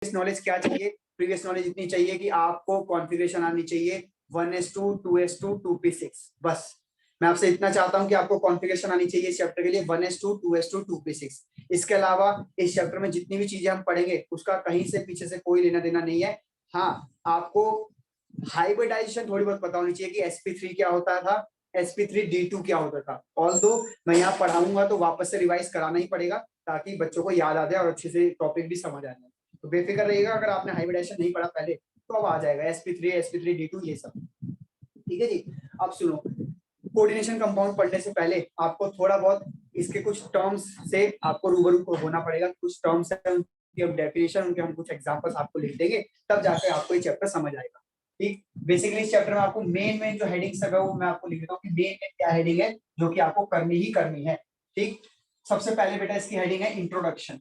Knowledge क्या चाहिए? Previous knowledge इतनी चाहिए कि आपको कॉन्फ़िगरेशन आनी चाहिए 1:2, 2:2, 2p6। बस मैं आपसे इतना चाहता हूं कि आपको कॉन्फ़िगरेशन आनी चाहिए इस चैप्टर के लिए 1:2, 2:2, 2p6। इसके अलावा इस चैप्टर में जितनी भी चीजें हम पढ़ेंगे उसका कहीं से पीछे से कोई लेना देना नहीं है। हाँ, आपको हाइब्रिडाइजेशन थोड़ी बहुत पता होनी चाहिए कि sp3 क्या होता था, sp3d2 क्या होता था। ऑल्दो मैं यहाँ पढ़ाऊंगा तो वापस से रिवाइज कराना ही पड़ेगा ताकि बच्चों को याद आ जाए और अच्छे से टॉपिक भी समझ आ जाए। तो बेफिक्र रहिएगा, अगर आपने हाइब्रिडाइजेशन नहीं पढ़ा पहले तो अब आ जाएगा sp3, sp3d2 ये सब। ठीक है जी। अब सुनो, कोऑर्डिनेशन कंपाउंड पढ़ने से पहले आपको थोड़ा बहुत इसके कुछ टर्म्स से आपको रूबरू को होना पड़ेगा। कुछ टर्म्स है उनकी हम डेफिनेशन, उनके हम कुछ एग्जांपल्स आपको लिख देंगे, तब जाकर आपको ये चैप्टर समझ आएगा। ठीक, बेसिकली इस चैप्टर में आपको मेन जो हेडिंग्स है वो मैं आपको लिख देता हूँ कि मेन में क्या हेडिंग है जो कि आपको करनी ही करनी है। ठीक, सबसे पहले बेटा इसकी हेडिंग है इंट्रोडक्शन।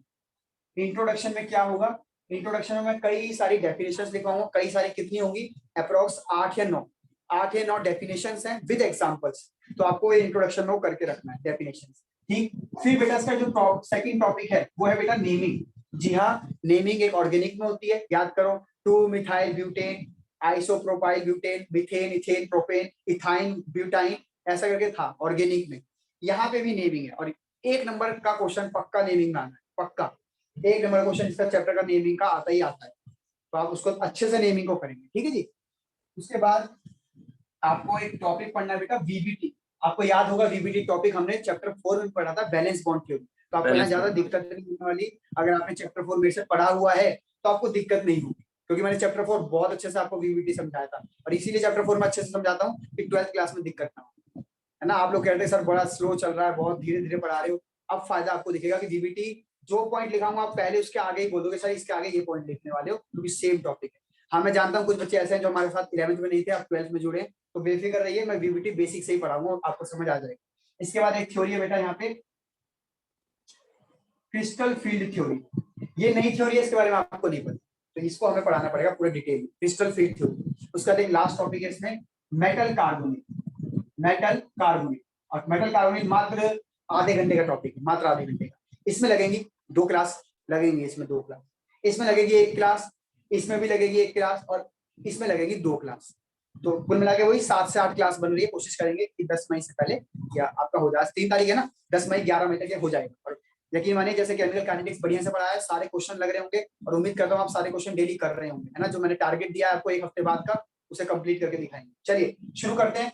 इंट्रोडक्शन में क्या होगा? इंट्रोडक्शन में मैं कई सारी डेफिनेशंस लिखवाऊंगा, कई सारी कितनी होंगी, अप्रोक्स 8 या 9 डेफिनेशंस हैं विद एग्जांपल्स। तो आपको ये इंट्रोडक्शन में करके रखना है डेफिनेशंस। ठीक, फिर बेटा इसका जो सेकंड टॉपिक है वो है बेटा नेमिंग। जी हाँ, नेमिंग एक ऑर्गेनिक में होती है, याद करो 2 methyl butane, isopropyl butane, methane, ethane, propane, ethyne, butyne, ऐसा करके था ऑर्गेनिक में। यहाँ पे भी नेमिंग है और 1 नंबर का क्वेश्चन पक्का नेमिंग में आना है, पक्का 1 नंबर क्वेश्चन इसका चैप्टर का नेमिंग का आता ही आता है। तो आप उसको अच्छे से नेमिंग को करेंगे। ठीक है जी। उसके बाद आपको एक टॉपिक पढ़ना है बेटा वीबीटी। आपको याद होगा वीबीटी टॉपिक हमने चैप्टर 4 में पढ़ा था, बैलेंस बॉन्ड थ्योरी। तो आपको यहाँ ज्यादा दिक्कत नहीं होने वाली। अगर आपने चैप्टर 4 मेरे से पढ़ा हुआ है तो आपको दिक्कत नहीं होगी, क्योंकि मैंने चैप्टर 4 बहुत अच्छे से आपको वीबीटी समझाया था। और इसीलिए चैप्टर 4 में अच्छे से समझाता हूँ कि 12th क्लास में दिक्कत ना हो, है ना। आप लोग कहते हैं सर बड़ा स्लो चल रहा है, बहुत धीरे धीरे पढ़ा रहे हो। अब फायदा आपको दिखेगा कि वीबीटी जो पॉइंट लिखाऊंगा आप पहले उसके आगे ही बोलोगे सर इसके आगे ये पॉइंट लिखने वाले हो, क्योंकि सेम टॉपिक है। हाँ, मैं जानता हूँ कुछ बच्चे ऐसे हैं जो हमारे साथ 11th में नहीं थे, आप 12th में जुड़े, तो बेफिक्र रहिए, मैं वीबीटी बेसिक से ही पढ़ाऊंगा, आपको समझ आ जाएगा। इसके बाद एक थ्योरी है बेटा यहाँ पे, क्रिस्टल फील्ड थ्योरी। ये नई थ्योरी है, इसके बारे में आपको नहीं पता, तो इसको हमें पढ़ाना पड़ेगा पूरे डिटेल में। क्रिस्टल फील्ड थ्योरी, उसका एक लास्ट टॉपिक है इसमें मेटल कार्बोनेट। मेटल कार्बोनेट, और मेटल कार्बोनेट मात्र आधे घंटे का टॉपिक है, मात्र आधे घंटे का। इसमें लगेंगी 2 क्लास लगेंगी, इसमें 2 क्लास, इसमें लगेगी 1 क्लास, इसमें भी लगेगी 1 क्लास, और इसमें लगेगी 2 क्लास। तो कुल मिला के वही 7 से 8 क्लास बन रही है। कोशिश करेंगे कि 10 मई से पहले या आपका हो जाए, 3 तारीख है ना, 10 मई 11 मई तक ये हो जाएगा। और यकीन मानिए जैसे केमिकल काइनेटिक्स बढ़िया से पढ़ाया है, सारे क्वेश्चन लग रहे होंगे, और उम्मीद करता हूँ आप सारे क्वेश्चन डेली कर रहे होंगे, है ना। जो मैंने टारगेट दिया है आपको 1 हफ्ते बाद का, उसे कंप्लीट करके दिखाएंगे। चलिए शुरू करते हैं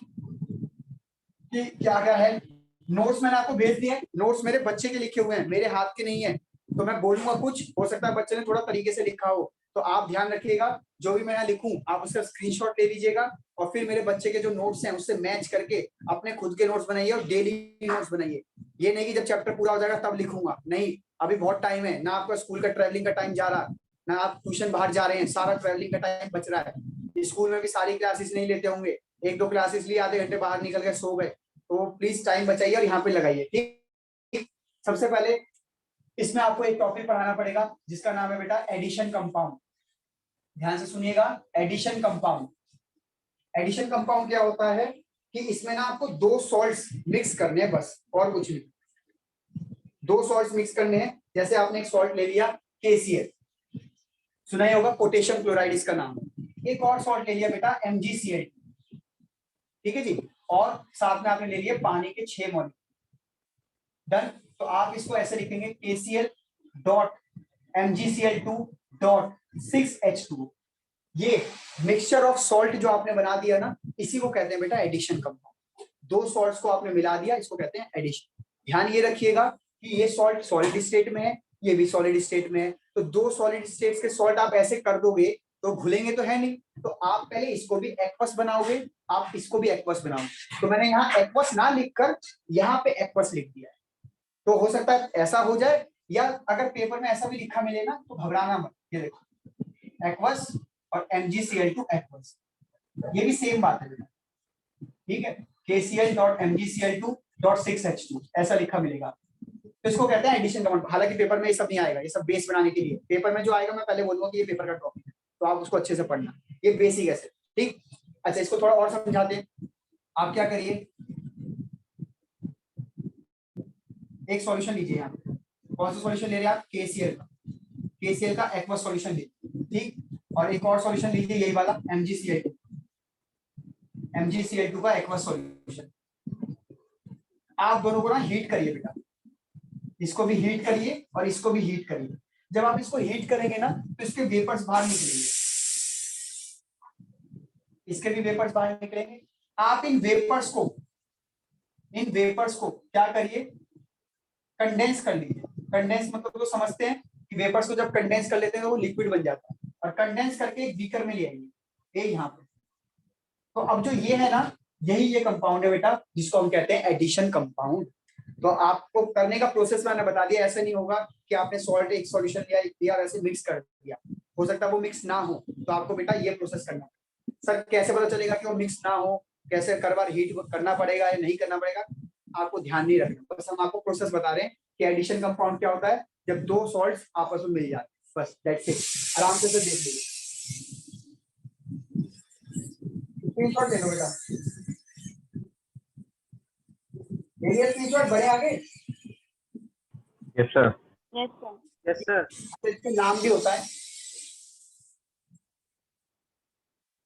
कि क्या क्या है। नोट्स मैंने आपको भेज दिए, नोट्स मेरे बच्चे के लिखे हुए हैं, मेरे हाथ के नहीं है। तो मैं बोलूंगा कुछ, हो सकता है बच्चे ने थोड़ा तरीके से लिखा हो, तो आप ध्यान रखिएगा जो भी मैं यहाँ लिखूं आप उसका स्क्रीनशॉट ले लीजिएगा, और फिर मेरे बच्चे के जो नोट्स हैं उससे मैच करके अपने खुद के नोट्स बनाइए और डेली नोट्स बनाइए। ये नहीं कि जब चैप्टर पूरा हो जाएगा तब लिखूंगा, नहीं, अभी बहुत टाइम है ना। आपका स्कूल का ट्रैवलिंग का टाइम जा रहा है ना, आप ट्यूशन बाहर जा रहे हैं, सारा ट्रैवलिंग का टाइम बच रहा है। स्कूल में भी सारी क्लासेस नहीं लेते होंगे, 1-2 क्लासेस लिए, आधे घंटे बाहर निकल गए, सो गए। तो प्लीज टाइम बचाइए और यहाँ पे लगाइए। ठीक, सबसे पहले इसमें आपको एक टॉपिक पढ़ाना पड़ेगा जिसका नाम है बेटा एडिशन कंपाउंड। ध्यान से सुनिएगा, एडिशन कंपाउंड। एडिशन कंपाउंड क्या होता है कि इसमें ना आपको 2 सॉल्ट्स मिक्स करने हैं, बस, और कुछ नहीं। 2 सॉल्ट्स मिक्स करने हैं। जैसे आपने एक सॉल्ट ले लिया KCl, सुना ही होगा, पोटेशियम क्लोराइड इसका नाम है। एक और सॉल्ट ले लिया बेटा MgCl, ठीक है जी, और साथ में आपने ले लिया पानी के 6 मॉलिक्यूल। डन। तो आप इसको ऐसे लिखेंगे KCl dot MgCl2 dot 6H2। ये मिक्सचर ऑफ सॉल्ट जो आपने बना दिया ना, इसी को कहते हैं बेटा एडिशन कंपाउंड। 2 सॉल्ट्स को आपने मिला दिया, इसको कहते हैं एडिशन। ध्यान ये रखिएगा कि ये सॉल्ट सॉलिड स्टेट में है, ये भी सॉलिड स्टेट में है। तो 2 सॉलिड स्टेट्स के सॉल्ट आप ऐसे कर दोगे तो घुलेंगे तो है नहीं, तो आप पहले इसको भी एक्वस बनाओगे, आप इसको भी एक्वस बनाओगे। तो मैंने यहाँ एक्वस ना लिखकर यहाँ पे एक्वस लिख दिया है। तो हो सकता है ऐसा हो जाए, या अगर पेपर में ऐसा भी लिखा मिले ना तो घबराना मत। ये देखो एक्वस और MgCl2 एक्वस, ये भी सेम बात है बेटा, ठीक है। KCl dot MgCl2 dot 6H2 ऐसा लिखा मिलेगा, तो इसको कहते हैं एडिशन कंपाउंड। हालांकि पेपर में ये सब नहीं आएगा, ये सब बेस बनाने के लिए। पेपर में जो आएगा मैं पहले बोलूंगा कि ये पेपर का टॉपिक है, तो आप उसको अच्छे से पढ़ना, ये बेसिक है। ठीक, अच्छा इसको थोड़ा और समझाते हैं। आप क्या करिए, एक सॉल्यूशन लीजिए यहाँ। कौन सा सॉल्यूशन ले रहे हैं आप? KCl का। KCl का एक्वस सॉल्यूशन लीजिए, ठीक। और एक और सॉल्यूशन लीजिए यही वाला MgCl2, MgCl2 का एक्वस सॉल्यूशन। आप दोनों को ना हीट करिए बेटा, इसको भी हीट करिए और इसको भी हीट करिए। जब आप इसको हीट करेंगे ना तो इसके वेपर्स बाहर निकलेंगे, इसके भी वेपर्स बाहर निकलेंगे। आप इन वेपर्स को क्या करिए, कंडेंस कर लीजिए। कंडेंस मतलब तो समझते हैं कि वेपर्स को जब कंडेंस कर लेते हैं तो वो लिक्विड बन जाता है, और कंडेंस करके एक बीकर में ले आएंगे, ये यहाँ पे। तो अब जो ये है ना, यही ये कंपाउंड है बेटा, जिसको हम कहते हैं एडिशन कंपाउंड। तो आपको करने का प्रोसेस मैंने बता दिया। ऐसे नहीं होगा कि आपने सॉल्ट एक सॉल्यूशन लिया वैसे मिक्स कर दिया, हो सकता है वो मिक्स ना हो, तो आपको बेटा ये प्रोसेस करना। सर कैसे पता चलेगा कि वो मिक्स ना हो, कैसे हर बार हीट करना पड़ेगा या नहीं करना पड़ेगा, आपको ध्यान नहीं रखना, बस हम आपको प्रोसेस बता रहे हैं कि एडिशन कंपाउंड क्या होता है, जब दो सॉल्ट्स आपस में मिल जाते हैं, बस दैट्स इट। आराम से देख लीजिए, स्क्रीनशॉट ले लो बेटा, एरिया स्क्रीनशॉट बड़े आगे। Yes sir. Yes sir. Yes sir. तो इसका नाम भी होता है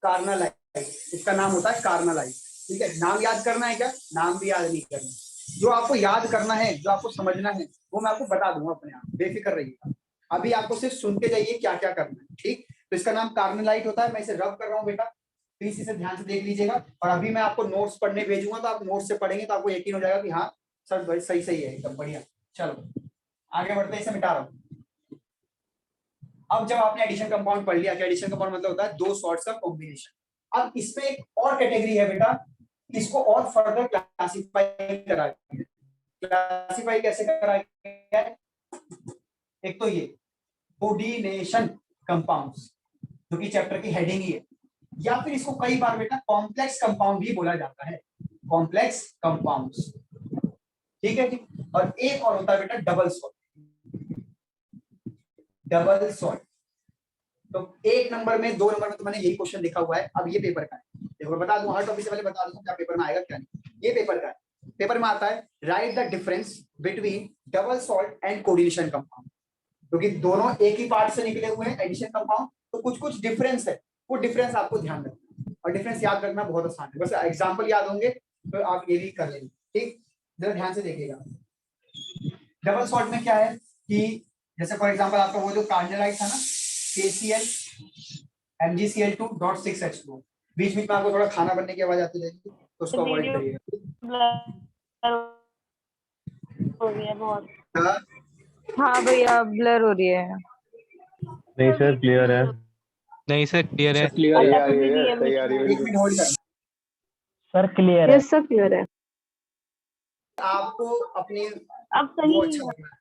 कार्नालाइट, इसका नाम होता है कार्नालाइट, ठीक है। नाम याद करना है क्या? नाम भी याद नहीं करना, जो आपको याद करना है, जो आपको समझना है, वो मैं आपको बता दूंगा अपने आप, बेफिक्र रहिएगा। अभी आपको सिर्फ सुन के जाइए क्या क्या करना है, ठीक। तो इसका नाम कार्नालाइट होता है, मैं इसे रब कर रहा हूँ बेटा, प्लीज इसे ध्यान से देख लीजिएगा। और अभी मैं आपको नोट्स पढ़ने भेजूंगा, तो आप नोट्स से पढ़ेंगे तो आपको यकीन हो जाएगा कि हाँ सर भाई सही सही है, एकदम बढ़िया। चलो आगे बढ़ते हैं, इसे मिटा रहा हूँ। अब जब आपने एडिशन कंपाउंड पढ़ लिया कि एडिशन कंपाउंड मतलब होता है दो सॉल्ट्स का कॉम्बिनेशन। अब इसमें एक और कैटेगरी है बेटा, इसको और फर्दर क्लासिफाई करा गया। क्लासिफाई कैसे करा गया है? एक तो ये कोऑर्डिनेशन कंपाउंड्स, जो कि चैप्टर की हेडिंग ही है, या फिर इसको कई बार बेटा कॉम्प्लेक्स कंपाउंड भी बोला जाता है, कॉम्प्लेक्स कंपाउंड्स, ठीक है जी। और एक और होता है बेटा डबल सॉल्ट, डबल सॉल्ट। तो एक नंबर में, दो नंबर में तो मैंने यही क्वेश्चन लिखा हुआ है। अब ये पेपर का है, देखो बता दूं, हर टॉपिक से पहले बता दूं क्या पेपर में आएगा क्या नहीं। ये पेपर का है, पेपर में आता है right the difference between double salt and coordination compound, क्योंकि दोनों एक ही पार्ट से निकले हुए हैं एडिशन कंपाउंड, तो कुछ कुछ डिफरेंस है, वो डिफरेंस आपको ध्यान रखना, और डिफरेंस याद रखना बहुत आसान है, बस एग्जाम्पल याद होंगे तो आप ये भी कर लेंगे, ठीक। जरा ध्यान से देखिएगा, डबल सॉल्ट में क्या है कि जैसे फॉर एग्जांपल आपका वो जो कार्नालाइट था ना, KCl MgCl2.6H2, बीच बीच में आपको थोड़ा खाना बनने की आवाज आती रहेगी, तो उसको अवॉइड करिएगा। हो गया बहुत। हाँ? हाँ भैया ब्लर हो रही है। नहीं सर क्लियर है। नहीं सर क्लियर है। क्लियर अच्छा, है, मुझे DM सही आ रही है। एक मिनट होल्ड करना, सर क्लियर है। यस सर क्लियर है। आपको अपनी अब वो सही अच्छा है। रखना है,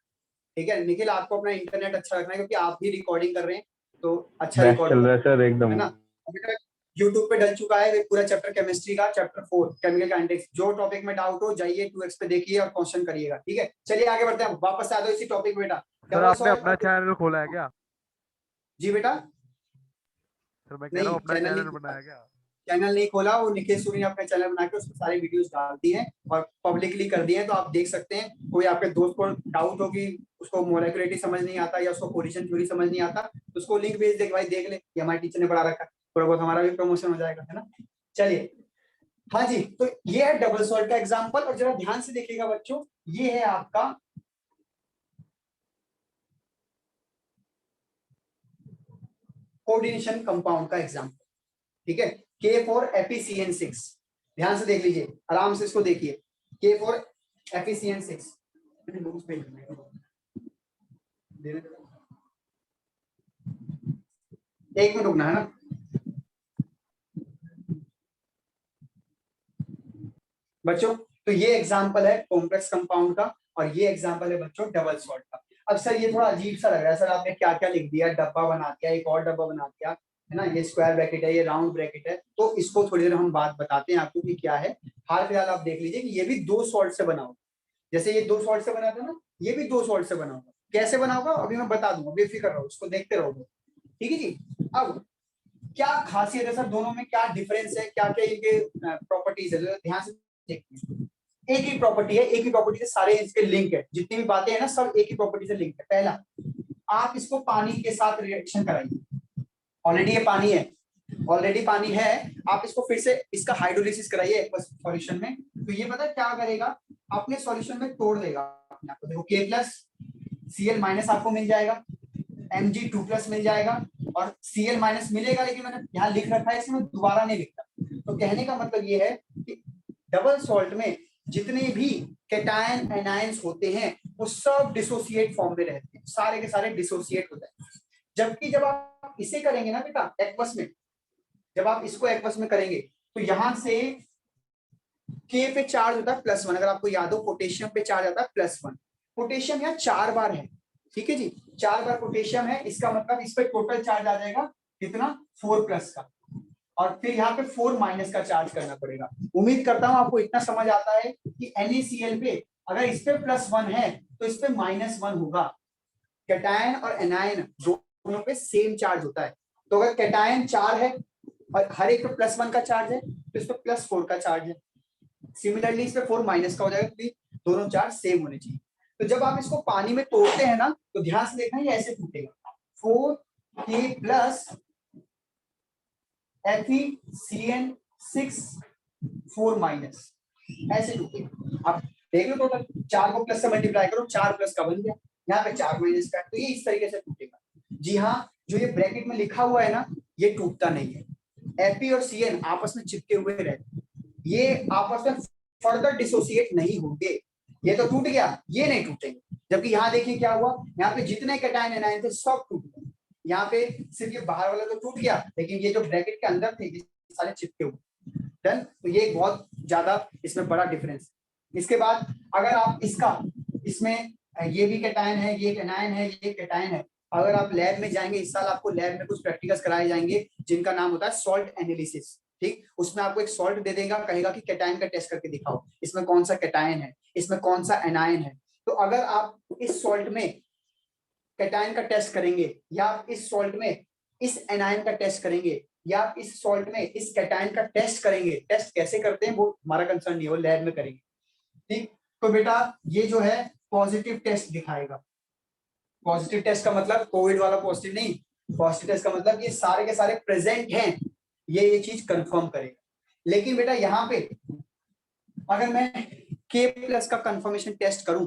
ठीक है निखिल, आपको अपना इंटरनेट अच्छा रखना है, क्योंकि आप भी रिकॉर्डिंग कर रहे हैं तो अच्छा बेस्ट रिकॉर्ड चल रहा है सर है एकदम। ना। अभी तक यूट्यूब पे डल चुका है पूरा चैप्टर केमिस्ट्री का, चैप्टर 4 केमिकल काइनेटिक्स। जो टॉपिक में डाउट हो जाइए 2x पे देखिए और क्वेश्चन करिएगा, ठीक है। चलिए आगे बढ़ते हैं, वापस आ जाओ इसी टॉपिक बेटा। सर आपने अपना चैनल खोला है क्या? जी बेटा, सर मैं कह रहा नहीं हूँ अपना चैनल चैनल नहीं, बनाया क्या? चैनल नहीं खोला, वो निखिल सूरी ने अपना चैनल बना के उसमें सारी वीडियोस डाल दी हैं और पब्लिकली कर दी हैं, तो आप देख सकते हैं। कोई आपके दोस्त को डाउट हो कि उसको मोलेकुलरिटी समझ नहीं आता या उसको पोजीशन थ्योरी समझ नहीं आता, तो उसको लिंक भेज दे कि भाई देख ले, ये हमारे टीचर ने पढ़ा रखा है, थोड़ा बहुत हमारा भी प्रमोशन हो जाएगा, है ना। चलिए हाँ जी, तो ये है डबल सॉल्ट का एग्जाम्पल। और जरा ध्यान से देखिएगा बच्चों, ये है आपका कोऑर्डिनेशन कंपाउंड का एग्जाम्पल, ठीक है। K4FeCN6, ध्यान से देख लीजिए, आराम से इसको देखिए, K4FeCN6। एक मिनट रुकना है ना। बच्चों तो ये एग्जांपल है कॉम्प्लेक्स कंपाउंड का, और ये एग्जांपल है बच्चों डबल सॉल्ट का। अब सर ये थोड़ा अजीब सा लग रहा है, सर आपने क्या क्या लिख दिया, डब्बा बना दिया, एक और डब्बा बना दिया, है ना, ये स्क्वायर ब्रैकेट है, ये राउंड ब्रैकेट है, तो इसको थोड़ी देर हम बात बताते हैं आपको कि क्या है। हाल फिलहाल आप देख लीजिए कि ये भी दो सॉल्ट से बना होगा, जैसे ये दो सॉल्ट से बना था ना, ये भी दो सॉल्ट से बना होगा। कैसे बना होगा अभी मैं बता दूंगा, बेफिक्र रहो, इसको देखते रहोगे, ठीक है जी। अब क्या खासियत है सर दोनों में, क्या डिफरेंस है, क्या क्या इनके प्रॉपर्टीज है, ध्यान से देखिए। एक ही प्रॉपर्टी है, एक ही प्रॉपर्टी से सारे इसके लिंक है, जितनी भी बातें हैं ना सब एक ही प्रॉपर्टी से लिंक है। पहला, आप इसको पानी के साथ रिएक्शन कराइए। ऑलरेडी ये पानी है, ऑलरेडी पानी है, आप इसको फिर से इसका हाइड्रोलिसिस कराइए एक्वस सॉल्यूशन में, तो ये पता क्या करेगा, अपने सॉल्यूशन में तोड़ देगा अपने आप को। देखो K प्लस Cl माइनस आपको मिल जाएगा, Mg2 प्लस मिल जाएगा, और Cl माइनस मिलेगा, लेकिन मैंने यहाँ लिख रखा है इसमें दोबारा नहीं लिखता। तो कहने का मतलब ये है कि डबल सॉल्ट में जितने भी कैटायन एनायंस होते हैं वो सब डिसोसिएट फॉर्म में रहते हैं, सारे के सारे डिसोसिएट होते हैं। जबकि जब आप इसे करेंगे ना बेटा एक्वस में, जब आप इसको एक्वस में करेंगे तो यहां से K पे चार्ज होता है +1, अगर आपको याद हो पोटेशियम पे चार्ज आता है +1। पोटेशियम यहाँ 4 बार है, ठीक है जी, 4 बार पोटेशियम है, इसका मतलब इस पे टोटल चार्ज आ जाएगा कितना 4+ का, और फिर यहाँ पे 4- का चार्ज करना पड़ेगा। उम्मीद करता हूं आपको इतना समझ आता है कि NaCl पे अगर इस पे +1 है तो इस पे -1 होगा। कैटायन और एनायन दोनों पे सेम चार्ज होता है, तो अगर कैटायन 4 है और हर एक पे +1 का चार्ज है तो इस पे +4 का चार्ज है। सिमिलरली इस पे 4- का हो जाएगा, क्योंकि दोनों चार्ज सेम होने चाहिए। तो जब आप इसको पानी में तोड़ते हैं ना तो ध्यान से देखना, ये ऐसे टूटेगा 4K प्लस FeCN6 4- ऐसे टूटेगा। आप देख लो टोटल 4 को प्लस से मल्टीप्लाई करो, 4+ का बन गया, यहाँ पे 4- का, तो ये इस तरीके से टूटेगा। जी हाँ, जो ये ब्रैकेट में लिखा हुआ है ना ये टूटता नहीं है। Fe और Cn आपस में चिपके हुए रहते हैं, ये आपस में फर्दर डिसोसिएट नहीं होंगे। ये तो टूट गया, ये नहीं टूटेंगे। जबकि यहाँ देखिए क्या हुआ, यहाँ पे जितने कैटायन एनायन थे सब टूट गए, यहाँ पे सिर्फ ये बाहर वाला तो टूट गया, लेकिन ये जो ब्रैकेट के अंदर थे ये सारे चिपके हुए। डन, तो ये बहुत ज्यादा इसमें बड़ा डिफरेंस। इसके बाद अगर आप इसका, इसमें ये भी कैटायन है, ये एनायन है, ये कैटायन है, अगर आप लैब में जाएंगे इस साल आपको लैब में कुछ प्रैक्टिकल्स कराए जाएंगे जिनका नाम होता है सॉल्ट एनालिसिस, ठीक। उसमें आपको एक सॉल्ट दे देगा, कहेगा कि कैटायन का टेस्ट करके दिखाओ, इसमें कौन सा कैटायन है, इसमें कौन सा एनायन है। तो अगर आप इस सॉल्ट में कैटायन का टेस्ट करेंगे, या इस सॉल्ट में इस एनायन का टेस्ट करेंगे, या आप इस सॉल्ट में इस कैटायन का टेस्ट करेंगे, टेस्ट कैसे करते हैं वो हमारा कंसर्न नहीं, वो लैब में करेंगे, ठीक। तो बेटा ये जो है पॉजिटिव टेस्ट दिखाएगा। पॉजिटिव टेस्ट का मतलब कोविड वाला पॉजिटिव नहीं, पॉजिटिव टेस्ट का मतलब ये सारे के सारे प्रेजेंट हैं, ये चीज कंफर्म करेगा। लेकिन बेटा यहाँ पे अगर मैं K+ का कंफर्मेशन टेस्ट करूं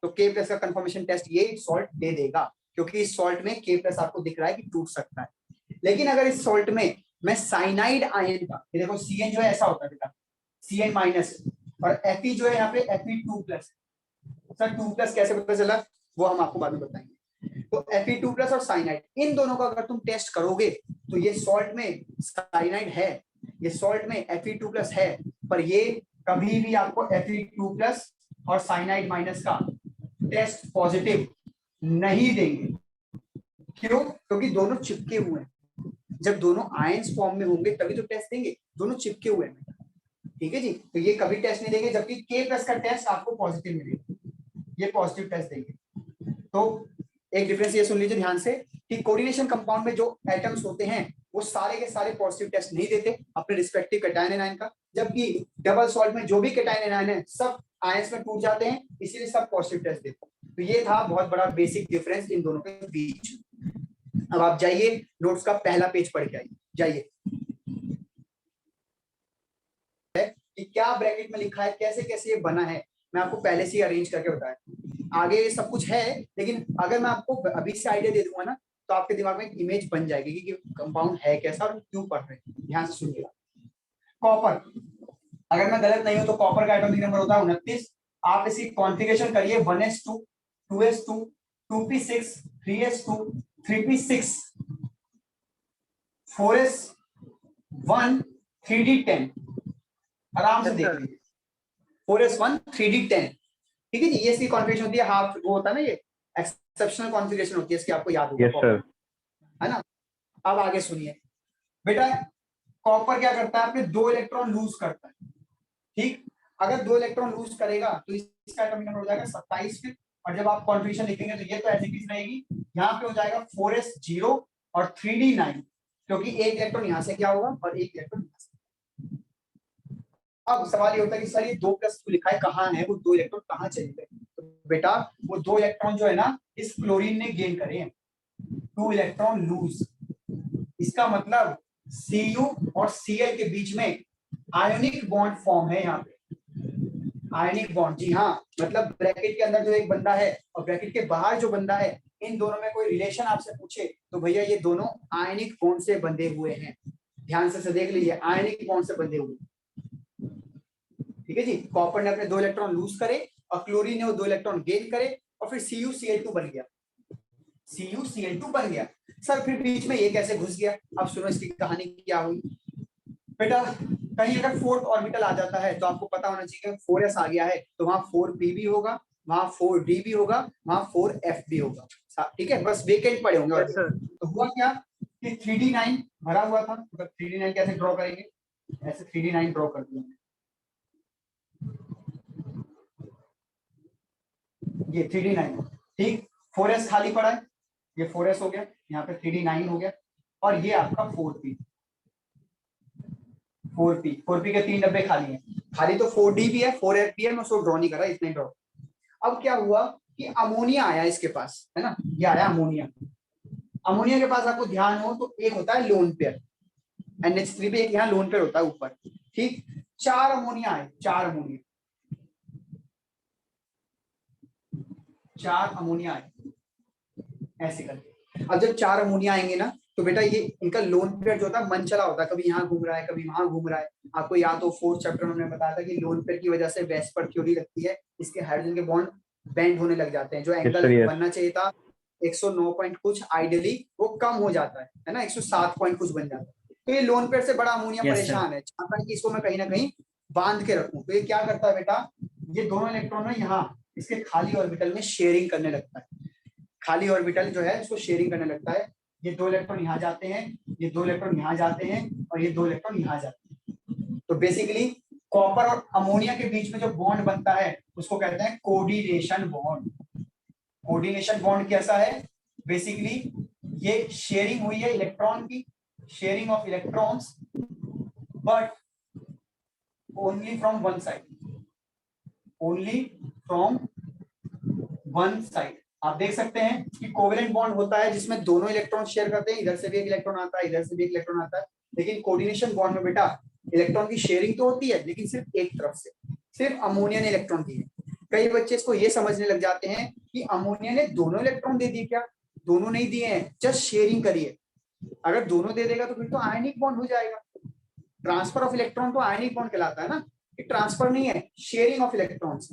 तो K+ का कंफर्मेशन टेस्ट ये सॉल्ट दे देगा, क्योंकि इस सॉल्ट में K+ आपको दिख रहा है कि टूट सकता है। लेकिन अगर इस सॉल्ट में मैं साइनाइड आयन का, ये देखो Cn जो है ऐसा होता है बेटा, Cn- और Fe जो है यहाँ पे Fe2+। सर 2+ कैसे पता चला वो हम आपको बाद में बताएंगे। तो Fe2+ और साइनाइड, इन दोनों का अगर तुम टेस्ट करोगे तो ये सॉल्ट में साइनाइड है, ये सॉल्ट में Fe2+ है, पर ये कभी भी आपको Fe2+ और साइनाइड माइनस का टेस्ट पॉजिटिव नहीं देंगे। क्यों? क्योंकि दोनों चिपके हुए हैं। जब दोनों आयंस फॉर्म में होंगे तभी तो टेस्ट देंगे, दोनों चिपके हुए हैं, ठीक है जी। तो ये कभी टेस्ट नहीं देंगे, जबकि K+ का टेस्ट आपको पॉजिटिव मिलेगा, ये पॉजिटिव टेस्ट देंगे। तो एक डिफरेंस ये सुन लीजिए ध्यान से कि कोऑर्डिनेशन कंपाउंड में जो एटम्स होते हैं वो सारे के सारे पॉजिटिव टेस्ट नहीं देते अपने रिस्पेक्टिव कैटायन एनायन का, जबकि डबल सॉल्ट में जो भी कैटायन एनायन है सब आयंस में टूट जाते हैं, इसीलिए सब पॉजिटिव टेस्ट देते हैं। तो ये था बहुत बड़ा बेसिक डिफरेंस इन दोनों के बीच। अब आप जाइए नोट्स का पहला पेज पढ़ के आइए, जाइए कि क्या ब्रैकेट में लिखा है, कैसे कैसे ये बना है, मैं आपको पहले से ही अरेंज करके बताया। आगे ये सब कुछ है, लेकिन अगर मैं आपको अभी से आइडिया दे दूंगा ना तो आपके दिमाग में एक इमेज बन जाएगी कि कंपाउंड है कैसा और क्यों पढ़ रहे हैं। ध्यान से सुनिएगा। कॉपर, अगर मैं गलत नहीं हूं तो कॉपर का एटॉमिक नंबर होता है 29। आप इसकी कॉन्फ़िगरेशन करिए 1s2 2s2 2p6 3s2 3p6 4s1 3d10, आराम से देख लीजिए 4s1 3d10, ठीक है जी। ये इसकी कॉन्फ़िगरेशन होती है, हाफ वो होता है ना, ये एक्सेप्शनल कॉन्फ़िगरेशन होती है इसकी, आपको याद होगा। Yes sir. है ना। अब आगे सुनिए बेटा, कॉपर क्या करता है, अपने 2 इलेक्ट्रॉन लूज करता है, ठीक। अगर 2 इलेक्ट्रॉन लूज करेगा तो इसका एटॉमिक नंबर हो जाएगा 27 फिर, और जब आप कॉन्फ़िगरेशन लिखेंगे तो ये तो ऐसी चीज रहेगी, यहाँ पे हो जाएगा 4s0 और 3d9, क्योंकि एक इलेक्ट्रॉन यहाँ से क्या होगा और एक इलेक्ट्रॉन यहाँ से। अब सवाल ये होता है कि सर ये 2+ लिखा है कहाँ है, वो 2 इलेक्ट्रॉन कहाँ चले गए। तो बेटा वो 2 इलेक्ट्रॉन जो है ना इस क्लोरीन ने गेन करे हैं, 2 इलेक्ट्रॉन लूज। इसका मतलब Cu और Cl के बीच में आयोनिक बॉन्ड फॉर्म है। यहाँ पे आयनिक बॉन्ड, जी हाँ, मतलब ब्रैकेट के अंदर जो एक बंदा है और ब्रैकेट के बाहर जो बंदा है, इन दोनों में कोई रिलेशन आपसे पूछे तो भैया ये दोनों आयनिक बॉन्ड से बंधे हुए हैं। ध्यान से देख लीजिए, आयनिक बॉन्ड से बंधे हुए। ठीक है जी, कॉपर ने अपने 2 इलेक्ट्रॉन लूज करे और क्लोरीन ने वो 2 इलेक्ट्रॉन गेन करे और फिर CuCl2 बन गया। CuCl2 बन गया। सर फिर बीच में ये कैसे घुस गया? अब सुनो इसकी कहानी क्या हुई बेटा। कहीं अगर 4th ऑर्बिटल आ जाता है तो आपको पता होना चाहिए 4s आ गया है तो वहां 4p भी होगा, वहां 4d भी होगा, वहां 4f भी होगा। ठीक है, बस वेकेंट पड़े होंगे। तो हुआ क्या कि 3d9 भरा हुआ था। मतलब 3d9 कैसे ड्रॉ करेंगे? ऐसे 3d9 ड्रॉ कर दिया, ये 3d9। ठीक, 4s खाली पड़ा है, ये 4s हो गया, यहाँ पे 3d9 हो गया और ये आपका 4p। 4p के 3 डब्बे खाली हैं। खाली तो 4d भी है, 4f भी है, मैं उसको ड्रॉ नहीं कर रहा, इतना ही ड्रॉ। अब क्या हुआ कि अमोनिया आया इसके पास, है ना, ये आया अमोनिया। अमोनिया के पास आपको ध्यान हो तो एक होता है लोन पेयर, NH3 पे एक यहाँ लोन पेयर होता है ऊपर। ठीक, 4 अमोनिया आए, 4 अमोनिया आए ऐसे करके। अब जब 4 अमोनिया आएंगे ना तो बेटा ये इनका लोन पेयर जो होता है मन चला होता है, कभी यहाँ घूम रहा है कभी वहां घूम रहा है। आपको याद हो 4th चैप्टर में हमने बताया था कि लोन पेयर की वजह से वेस्पर थ्योरी लगती है, इसके हाइड्रोजन के बॉन्ड बेंड होने लग जाते हैं। जो एंगल बनना चाहिए था 109 पॉइंट कुछ आइडियली, वो कम हो जाता है ना, 107 पॉइंट कुछ बन जाता है। तो ये लोन पेयर से बड़ा अमोनिया परेशान है, चाहता है कि इसको मैं कहीं ना कहीं बांध के रखूं। तो ये क्या करता है बेटा, ये दोनों इलेक्ट्रॉन है यहाँ इसके खाली ऑर्बिटल में शेयरिंग करने लगता है। खाली ऑर्बिटल जो है इसको शेयरिंग करने लगता है। ये 2 इलेक्ट्रॉन यहाँ जाते हैं, ये 2 इलेक्ट्रॉन यहाँ जाते हैं और ये 2 इलेक्ट्रॉन यहाँ जाते हैं। तो बेसिकली कॉपर और अमोनिया के बीच में जो बॉन्ड बनता है उसको कहते हैं कोऑर्डिनेशन बॉन्ड। कोऑर्डिनेशन बॉन्ड कैसा है? बेसिकली ये शेयरिंग हुई है इलेक्ट्रॉन की, sharing of electrons, but only from one side, only from one side. आप देख सकते हैं कि कोवेलेंट बॉन्ड होता है जिसमें दोनों इलेक्ट्रॉन शेयर करते हैं, इधर से भी एक इलेक्ट्रॉन आता है, इधर से भी एक इलेक्ट्रॉन आता है। लेकिन कोऑर्डिनेशन बॉन्ड में बेटा इलेक्ट्रॉन की शेयरिंग तो होती है लेकिन सिर्फ एक तरफ से, सिर्फ अमोनिया ने इलेक्ट्रॉन दिए। कई बच्चे इसको ये समझने लग जाते हैं कि अमोनिया ने दोनों इलेक्ट्रॉन दे दिए। क्या दोनों नहीं दिए हैं, जस्ट शेयरिंग करिए। अगर दोनों दे देगा तो फिर तो आयनिक बॉन्ड हो जाएगा। ट्रांसफर ऑफ इलेक्ट्रॉन तो आयनिक बॉन्ड कहलाता है ना, ट्रांसफर नहीं है, शेयरिंग ऑफ इलेक्ट्रॉन्स।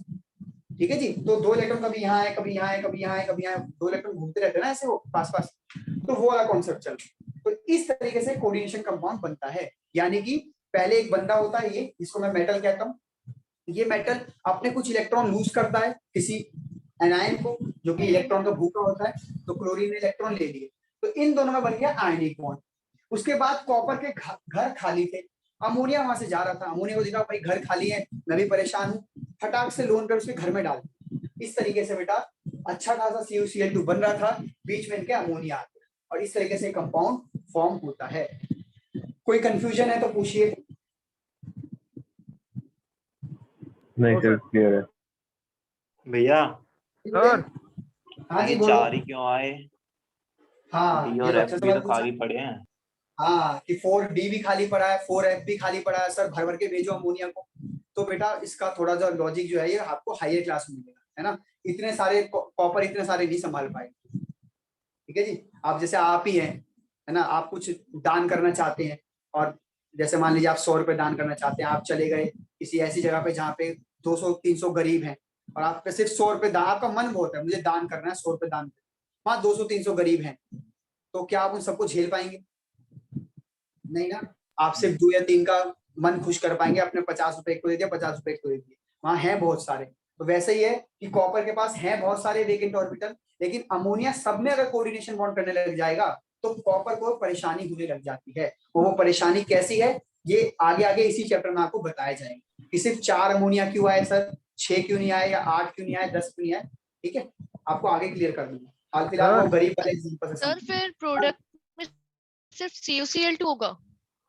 ठीक है जी, तो 2 इलेक्ट्रॉन कभी यहाँ है कभी यहाँ है कभी यहाँ है कभी यहाँ है, 2 इलेक्ट्रॉन घूमते रहते हैं ना ऐसे वो पास पास, तो वो वाला कॉन्सेप्ट चल रहा है। तो इस तरीके से कोऑर्डिनेशन कंपाउंड बनता है। यानी कि पहले एक बंदा होता है ये, जिसको मैं मेटल कहता हूँ। ये मेटल अपने कुछ इलेक्ट्रॉन लूज करता है किसी एनायन को जो कि इलेक्ट्रॉन का भूखा होता है, तो क्लोरीन ने इलेक्ट्रॉन ले लिए, तो इन दोनों में बन गया आयनिक बॉन्ड। उसके बाद कॉपर के घर खाली थे, अमोनिया वहां से जा रहा था, अमोनिया को देखा भाई घर खाली है, मैं भी परेशान हूँ, फटाक से लोन कर उसके घर में डाल। इस तरीके से बेटा अच्छा खासा CuCl2 बन रहा था, बीच में इनके अमोनिया आ गया और इस तरीके से कंपाउंड फॉर्म होता है। कोई कंफ्यूजन है तो पूछिए। नहीं सर, क्लियर है भैया। सर हाँ जी ये बोलो। 4 ही क्यों आए? हाँ डी ये और तो एफ अच्छा भी सवाल तो पूछा। खाली पड़े हैं। हाँ कि 4D भी खाली पड़ा है, 4F भी खाली पड़ा है, सर भर भर के भेजो अमोनिया को। तो बेटा इसका थोड़ा सा लॉजिक जो है ये आपको हायर क्लास में मिलेगा, है ना। इतने सारे कॉपर इतने सारे नहीं संभाल पाए। ठीक है जी, आप जैसे आप ही हैं, है ना, आप कुछ दान करना चाहते हैं और जैसे मान लीजिए आप 100 रुपए दान करना चाहते हैं, आप चले गए किसी ऐसी जगह पे जहाँ पे 200-300 गरीब हैं और आपका सिर्फ 100 रुपए दान, आपका मन बहुत है मुझे दान करना है 100 रुपए दान, वहां 200-300 गरीब हैं, तो क्या आप उन सबको झेल पाएंगे? नहीं ना। आप सिर्फ 2 या 3 का मन खुश कर पाएंगे, अपने 50 रुपए को दे दिया, 50 रुपए को दे दिए, वहां है बहुत सारे। तो वैसे ही है कि कॉपर के पास है बहुत सारे वेकेंट ऑर्बिटल, लेकिन अमोनिया सब में अगर कोऑर्डिनेशन बॉन्ड करने लग जाएगा तो कॉपर को परेशानी होने लग जाती है। वो परेशानी कैसी है ये आगे आगे इसी चैप्टर में आपको बताया जाएगा कि सिर्फ 4 अमोनिया क्यों आए सर, 6 क्यों नहीं आए या 8 क्यों नहीं आए, 10 क्यों नहीं आए। ठीक है, आपको आगे क्लियर कर दूंगा। हाल फिलहाल वो गरीब वाले एग्जांपल से सर फिर प्रोडक्ट में सिर्फ CuCl2 होगा?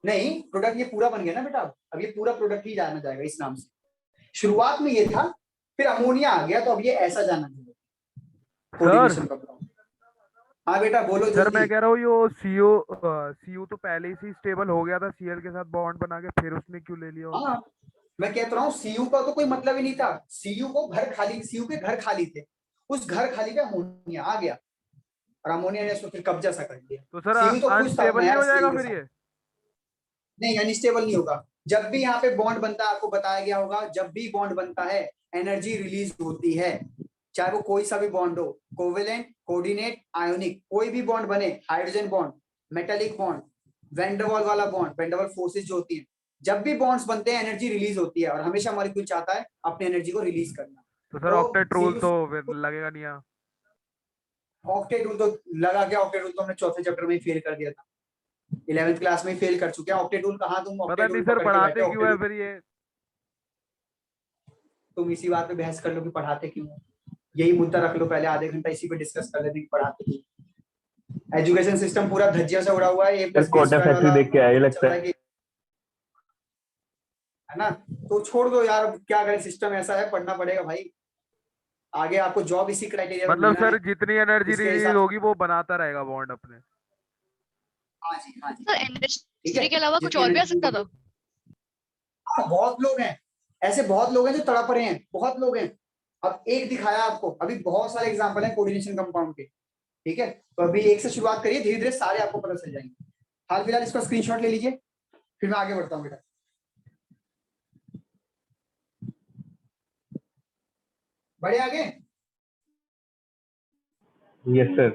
नहीं, प्रोडक्ट ये पूरा बन गया ना बेटा, अब ये पूरा प्रोडक्ट ही जाना जाएगा इस नाम से। शुरुआत में ये था, फिर अमोनिया आ गया, तो अब ये ऐसा जाना चाहिए कोऑर्डिनेशन का प्रॉब्लम। हाँ बेटा बोलो सर मैं जल्दी। कह रहा हूँ यो सीयू तो पहले ही से स्टेबल हो गया था सीएल के साथ बॉन्ड बना के, फिर उसने क्यों ले लिया? हाँ मैं कहता रहा हूँ सीयू का तो कोई मतलब ही नहीं था। सीयू को घर खाली, सीयू के घर खाली थे, उस घर खाली पे अमोनिया आ गया और अमोनिया ने उसको फिर कब्जा सा कर लिया। तो सर सीयू तो खुश था अनस्टेबल अपना नहीं यार हो जाएगा सीयू के फिर साथ। ये? नहीं अनस्टेबल नहीं होगा। जब भी यहाँ पे बॉन्ड बनता है, आपको बताया गया होगा, जब भी बॉन्ड बनता है एनर्जी रिलीज होती है, चाहे वो कोई सा भी बॉन्ड हो, कोवेलेंट, कोऑर्डिनेट, आयोनिक, कोई भी बॉन्ड बने, हाइड्रोजन बॉन्ड, मेटालिक बॉन्ड, वैंडरवाल वाला बॉन्ड, वैंडरवाल फोर्सेस जो होती है, जब भी बॉन्ड्स बनते हैं एनर्जी रिलीज होती है और हमेशा मॉलिक्यूल चाहता है अपनी एनर्जी को रिलीज करना। तो सर तो ऑक्टेट रूल सीयू तो फिर लगेगा नहीं यहाँ? ऑक्टेट रूल तो लगा गया। ऑक्टेट रूल तो हमने चौथे चैप्टर में ही फेल कर दिया था, 11वीं क्लास में ही फेल कर चुके हैं। ऑक्टेट रूल कहाँ तुम पता ऑक्टेट नहीं रूल सर पकड़ के बैठे पढ़ाते हो? क्यों ऑक्टेट है रूल फिर ये? तुम इसी बात पे बहस कर लो कि पढ़ाते क्यों हो। यही मुद्दा रख लो पहले, आधे घंटा इसी पे डिस्कस कर लेते कि पढ़ाते क्यों। एजुकेशन सिस्टम पूरा धज्जियों से उड़ा हुआ है, ए सर प्लस बी कोटा स्क्वायर फैक्ट्री वाला देख के आए चल लगता रहा है है। कि, है ना? तो छोड़ दो यार, अब क्या करें, सिस्टम ऐसा है, पढ़ना पड़ेगा भाई। आगे आपको जॉब इसी क्राइटेरिया में मतलब मिलना सर है, जितनी एनर्जी इसके रिलीज हिसाब से। होगी वो बनाता रहेगा बॉन्ड अपने? हाँ जी हाँ जी सर ठीक है। एनर्जी के अलावा कुछ जितनी और भी आ एनर्जी सकता था? हाँ, बहुत लोग हैं ऐसे, बहुत लोग हैं जो तड़प रहे हैं, बहुत लोग हैं। अब एक दिखाया आपको, अभी बहुत सारे एग्जांपल हैं कोऑर्डिनेशन कंपाउंड के। ठीक है, तो अभी एक से शुरुआत करिए, धीरे धीरे सारे आपको पता चल जाएंगे। हाल फिलहाल इसका स्क्रीनशॉट ले लीजिए, फिर मैं आगे बढ़ता हूँ बेटा। बढ़े आगे। Yes sir.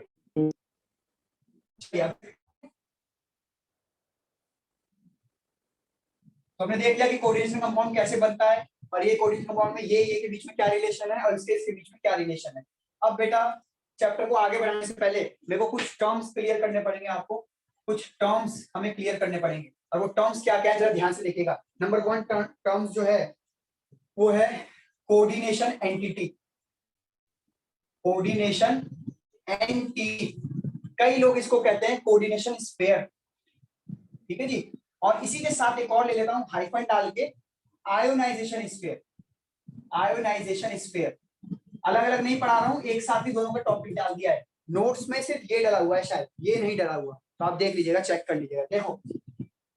तो हमने देख लिया कि कोऑर्डिनेशन कंपाउंड कैसे बनता है, और ये कोऑर्डिनेशन कंपाउंड में ये के बीच में क्या रिलेशन है और इसके बीच में क्या रिलेशन है। अब बेटा चैप्टर को आगे बढ़ाने से पहले मेरे को कुछ टर्म्स क्लियर करने पड़ेंगे आपको, कुछ टर्म्स हमें क्लियर करने पड़ेंगे। और वो टर्म्स क्या क्या है जरा ध्यान से देखिएगा। नंबर 1 टर्म्स जो है वो है कोऑर्डिनेशन एंटिटी। कोऑर्डिनेशन एंटिटी, कई लोग इसको कहते हैं कोऑर्डिनेशन स्फीयर। ठीक है जी। और इसी के साथ एक और ले लेता हूं हाइफन डाल के, आयोनाइजेशन स्फीयर। आयोनाइजेशन स्फीयर अलग अलग नहीं पढ़ा रहा हूं, एक साथ ही दोनों का टॉपिक डाल दिया है। नोट्स में सिर्फ ये डला हुआ है, शायद ये नहीं डला हुआ, तो आप देख लीजिएगा, चेक कर लीजिएगा। देखो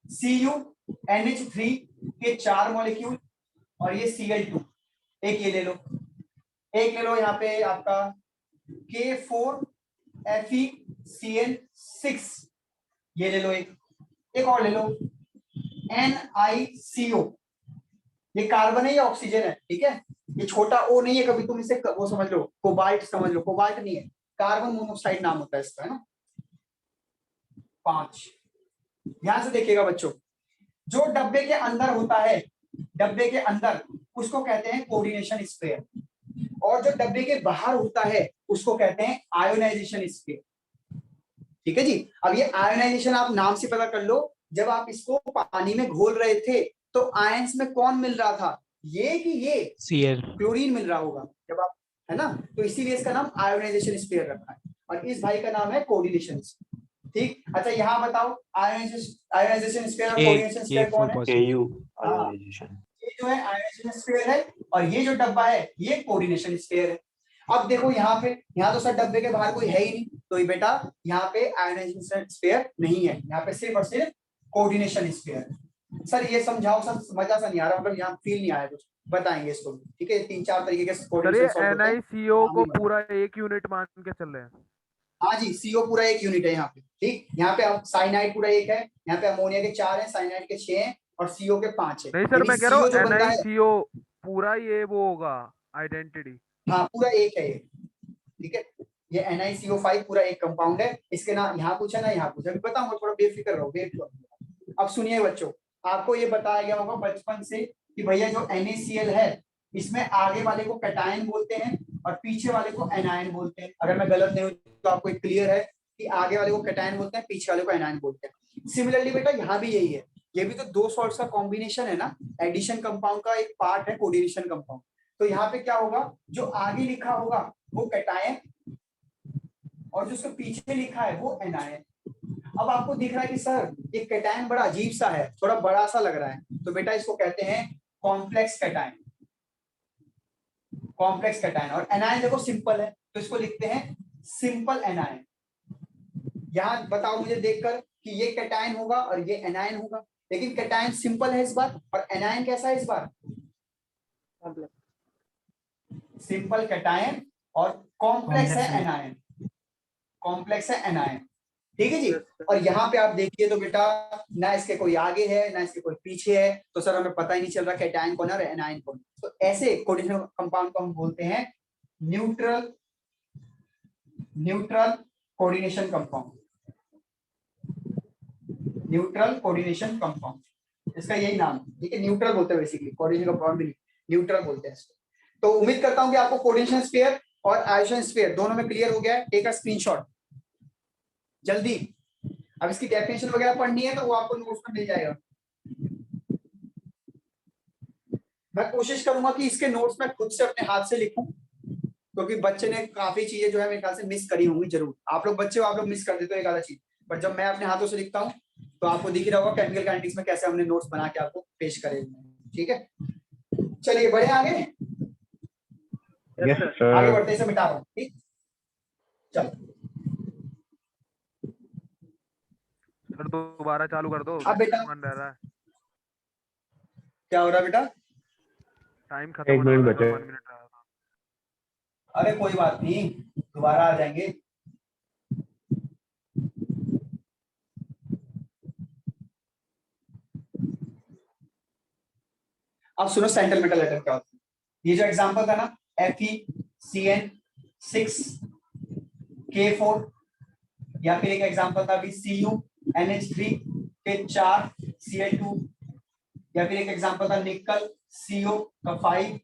CuNH3 के 4 मॉलिक्यूल और ये Cl2, एक ये ले लो, एक ले लो यहाँ पे आपका K4FeCN6, ये ले लो, एक और ले लो NiCO, ये कार्बन है या ऑक्सीजन है? ठीक है, ये छोटा ओ नहीं है, कभी तुम इसे वो समझ लो, कोबाल्ट समझ लो, कोबाल्ट नहीं है, कार्बन मोनोऑक्साइड नाम होता है इसका, है ना। 5, ध्यान से देखिएगा बच्चों, जो डब्बे के अंदर होता है, डब्बे के अंदर, उसको कहते हैं कोऑर्डिनेशन स्फीयर, और जो डब्बे के बाहर होता है उसको कहते हैं आयोनाइजेशन स्फीयर। ठीक है जी। अब ये आयोनाइजेशन आप नाम से पता कर लो, जब आप इसको पानी में घोल रहे थे तो आयंस में कौन मिल रहा था, ये कि ये Cl। क्लोरीन मिल रहा होगा जब आप, है ना, तो इसीलिए इसका नाम आयोनाइजेशन स्फीयर रखा है, और इस भाई का नाम है कोऑर्डिनेशन। ठीक, अच्छा यहाँ बताओ आयोनाइजेशन स्फीयर और कोऑर्डिनेशन स्फीयर कौन है? KU हाँ, आयोनाइजेशन। ये जो है आयोनाइजेशन स्फीयर है, और ये जो डब्बा है ये कोऑर्डिनेशन स्फीयर है। अब देखो यहाँ पे, यहाँ तो सर डब्बे के बाहर कोई है ही नहीं, तो ये बेटा यहाँ पे आयोनाइजेशन स्फीयर नहीं है, यहाँ पे सिर्फ और सिर्फ कोऑर्डिनेशन स्फीयर है। सर ये समझाओ सर, मजा सा नहीं आ रहा, मतलब यहाँ फील नहीं आया कुछ, बताएंगे इसको भी। ठीक है, 3-4 तरीके के सर ये कोऑर्डिनेशन सॉल्व होते हैं। NiCO को पूरा एक यूनिट मान के चल रहे हैं? हाँ जी, CO पूरा एक यूनिट है यहाँ पे। ठीक, यहाँ पे साइनाइड पूरा एक है, यहाँ पे अमोनिया के 4 है, साइनाइड के 6 हैं, और CO के 5 है। नहीं सर मैं कह रहा CO जो हूँ बनता है, NiCO पूरा ये वो होगा आइडेंटिटी? हाँ पूरा एक है ये। ठीक है, ये NiCO5 पूरा एक कंपाउंड है, इसके नाम यहाँ पूछा ना यहाँ पूछा, बताऊंगा, थोड़ा बेफिक्र रहो, वेट करो। अब सुनिए बच्चों, आपको ये बताया गया होगा बचपन से कि भैया जो NaCl है इसमें आगे वाले को कैटायन बोलते हैं और पीछे वाले को एनायन बोलते हैं। अगर मैं गलत नहीं हूं तो आपको एक क्लियर है कि आगे वाले को कैटायन बोलते हैं, पीछे वाले को एनायन बोलते हैं। सिमिलरली बेटा यहाँ भी यही है, ये भी तो दो सॉल्ट्स का कॉम्बिनेशन है ना, एडिशन कंपाउंड का एक पार्ट है कोऑर्डिनेशन कंपाउंड। तो यहाँ पे क्या होगा, जो आगे लिखा होगा वो कैटायन, और जो उसके पीछे लिखा है वो एनायन। अब आपको दिख रहा है कि सर ये कैटायन बड़ा अजीब सा है, थोड़ा बड़ा सा लग रहा है, तो बेटा इसको कहते हैं कॉम्प्लेक्स कैटायन, कॉम्प्लेक्स कैटायन। और एनायन देखो सिंपल है, तो इसको लिखते हैं सिंपल एनायन। यहाँ बताओ मुझे देखकर कि ये कैटायन होगा और ये एनायन होगा, लेकिन कैटायन सिंपल है इस बार और एनायन कैसा है इस बार, सिंपल कैटायन और कॉम्प्लेक्स है एनायन, कॉम्प्लेक्स है एनायन। ठीक है जी। और यहाँ पे आप देखिए तो बेटा ना इसके कोई आगे है ना इसके कोई पीछे है, तो सर हमें पता ही नहीं चल रहा कैटायन कौन है और एनायन कौन है। तो ऐसे कोऑर्डिनेशन कंपाउंड को हम बोलते हैं neutral coordination compound, neutral coordination compound, इसका यही नाम है। ठीक है, न्यूट्रल बोलते हैं बेसिकली, कोऑर्डिनेशन कंपाउंड भी न्यूट्रल बोलते हैं इसको। तो उम्मीद करता हूं कि आपको कोऑर्डिनेशन स्फीयर और आयोजन स्फीयर दोनों में क्लियर हो गया है। टेक अ स्क्रीनशॉट जल्दी। अब इसकी डेफिनेशन वगैरह पढ़नी है तो वो आपको नोट्स में मिल जाएगा। मैं कोशिश करूंगा कि इसके नोट्स में खुद से अपने हाथ से लिखूं, क्योंकि बच्चे ने काफी चीजें जो है मेरे ख्याल से मिस करी होंगी जरूर। आप लोग बच्चे हो, आप लोग मिस कर देते हो एक आधा चीज, पर जब मैं अपने हाथों से लिखता हूँ तो आपको दिख रहा होगा केमिकल काइनेटिक्स में कैसे हमने नोट्स बना के आपको पेश करे। ठीक है, चलिए बढ़े आगे। Yes, आगे sir. बढ़ते इसे मिटा रहा हूँ। ठीक, चलो सर दोबारा चालू कर दो। अब बेटा मन रह रहा है, क्या हो रहा है बेटा? टाइम खत्म एक होने मिनट वाला बचा है, है। 1 मिनट रहा था। अरे कोई बात नहीं, दोबारा आ जाएंगे। अब सुनो सेंट्रल मेटल एटम क्या होता है। ये जो एग्जांपल था ना FeCN6K4, या फिर एक एग्जांपल था अभी CuNH3 के 4 Cl2, या फिर एक एग्जांपल था निकल CO का 5